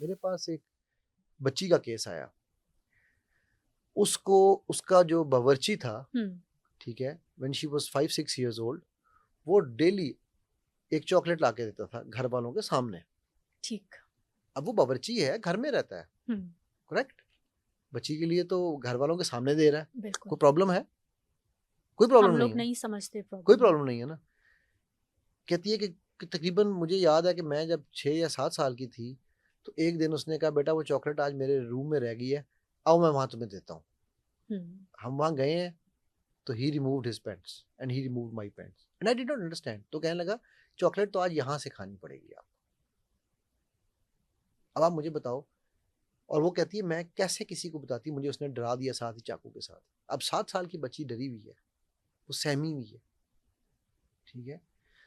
मेरे पास एक बच्ची का केस आया, उसको उसका जो बावर्ची था, ठीक है, when she was 5-6 years old, वो डेली एक चॉकलेट ला के देता था घर वालों के सामने। ठीक। अब वो बावर्ची है, घर में रहता है, करेक्ट, बच्ची के लिए तो घर वालों के सामने दे रहा है, बिल्कुल। कोई प्रॉब्लम है? कोई प्रॉब्लम हम नहीं लोग है, नहीं समझते कोई प्रॉब्लम। प्रॉब्लम नहीं है ना। कहती है कि तकरीबन मुझे याद है कि मैं जब 6 या 7 साल की थी, तो एक दिन उसने कहा बेटा वो चॉकलेट आज मेरे रूम में रह गई है, आओ मैं वहां तुम्हें देता हूँ। हम वहां गए हैं, तो he removed his pants and he removed my pants and I did not understand. तो कहने लगा चॉकलेट तो आज यहाँ से खानी पड़ेगी आप। अब आप मुझे बताओ, और वो कहती है मैं कैसे किसी को बताती, मुझे उसने डरा दिया साथ ही चाकू के साथ। अब 7 साल की बच्ची डरी हुई है, वो सहमी हुई है, ठीक है।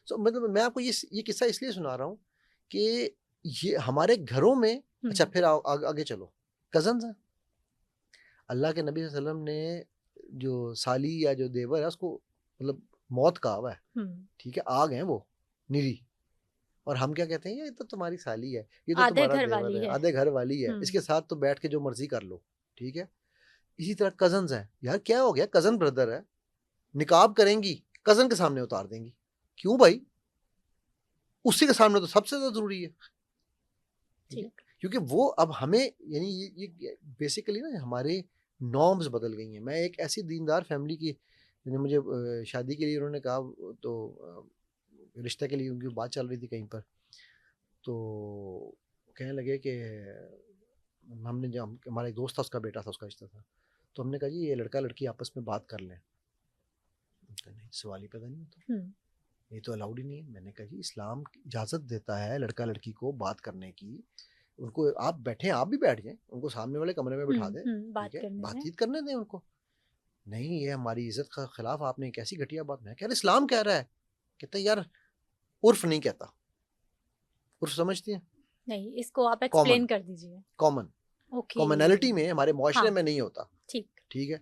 सो मतलब मैं आपको ये किस्सा इसलिए सुना रहा हूँ कि ये हमारे घरों में, अच्छा फिर आगे चलो, कजन्स हैं। अल्लाह के नबी सल्लल्लाहु अलैहि वसल्लम ने जो साली या जो देवर है उसको मतलब मौत कहा हुआ है, ठीक है, आग है वो निरी। और हम क्या कहते हैं, ये तो तुम्हारी साली है, ये तो आधे तुम्हारा घर देवर वाली है, है। आधे घर वाली है, इसके साथ तो बैठ के जो मर्जी कर लो, ठीक है। इसी तरह कजन्स हैं, यार क्या हो गया, कजन ब्रदर है, निकाब करेंगी, कजन के सामने उतार देंगी, क्यों भाई, उसी के सामने तो सबसे ज्यादा जरूरी है, ठीक है। क्योंकि वो अब हमें यानी ये बेसिकली ना हमारे नॉर्म्स बदल गई हैं। मैं एक ऐसी दीनदार फैमिली की, मुझे शादी के लिए उन्होंने कहा, तो रिश्ते के लिए उनकी बात चल रही थी कहीं पर, तो कहने लगे कि हमने जो हमारा एक दोस्त था, उसका बेटा था, उसका रिश्ता था, तो हमने कहा जी ये लड़का लड़की आपस में बात कर लें। नहीं, सवाल ही पैदा नहीं होता, ये तो अलाउड ही नहीं है। मैंने कहा जी इस्लाम इजाज़त देता है लड़का लड़की को बात करने की, उनको आप बैठे, आप भी बैठ जाएं, उनको सामने वाले कमरे में बिठा दें, ठीक है, बातचीत करने दें उनको। नहीं ये हमारी इज्जत का खिलाफ, आपने कैसी घटिया बात। मैं कह रहा इस्लाम कह रहा है, कहते यार उर्फ नहीं कहता, उर्फ समझती है, नहीं, इसको आप कॉमन, एक्सप्लेन कर दीजिए। Common, okay. कॉमनैलिटी में हमारे मुआशरे हाँ, में नहीं होता, ठीक। ठीक है।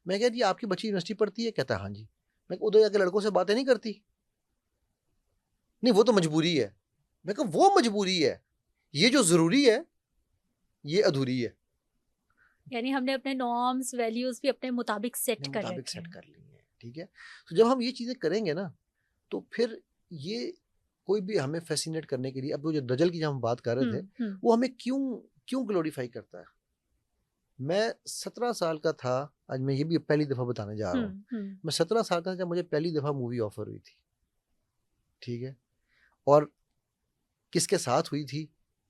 मैं कह जी आपकी बच्ची यूनिवर्सिटी पढ़ती है, कहता है हाँ जी। मैं उधर जाके लड़कों से बातें नहीं करती, नहीं वो तो मजबूरी है। मैं कहा वो मजबूरी है, ये जो जरूरी है ये अधूरी है, यानी हमने अपने नॉर्म्स वैल्यूज भी अपने मुताबिक सेट कर मुताबिक रखे सेट हैं। कर ली है, ठीक है। तो जब हम ये चीजें करेंगे ना, तो फिर ये कोई भी हमें फैसिनेट करने के लिए, अब वो जो दजल की जब हम बात कर रहे थे, वो हमें क्यों क्यों ग्लोरीफाई करता है। मैं 17 साल का था, आज मैं ये भी पहली दफा बताने जा रहा हूँ, मैं 17 साल का था जब मुझे पहली दफा मूवी ऑफर हुई थी, ठीक है। और किसके साथ हुई थी,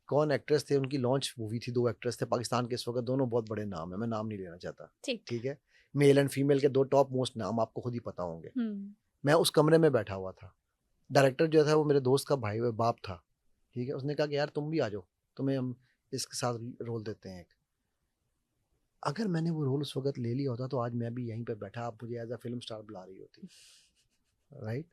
कौन एक्ट्रेस थे, उनकी लॉन्च मूवी थी, 2 एक्ट्रेस थे पाकिस्तान के, इस वक्त दोनों बहुत बड़े नाम है, मैं नाम नहीं लेना चाहता, ठीक है। मेल एंड फीमेल के 2 टॉप मोस्ट नाम आपको खुद ही पता होंगे। मैं उस कमरे में बैठा हुआ था, डायरेक्टर जो था वो मेरे दोस्त का भाई बाप था, ठीक है। उसने कहा कि यार तुम भी आ जाओ, तुम्हें हम इसके साथ रोल देते हैं एक। अगर मैंने वो रोल उस वक्त ले लिया होता तो आज मैं भी यहीं पे बैठा, आप मुझे एज अ फिल्म स्टार बुला रही होती, राइट।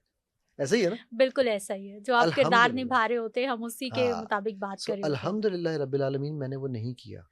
ऐसा ही है ना, बिल्कुल ऐसा ही है, जो आप किरदार अल्हम्दुलिल्लाह। निभा रहे होते हैं हम उसी के हाँ, मुताबिक बात सो कर रहे होते हैं। अल्हम्दुलिल्लाह रब्बिल आलमीन मैंने वो नहीं किया,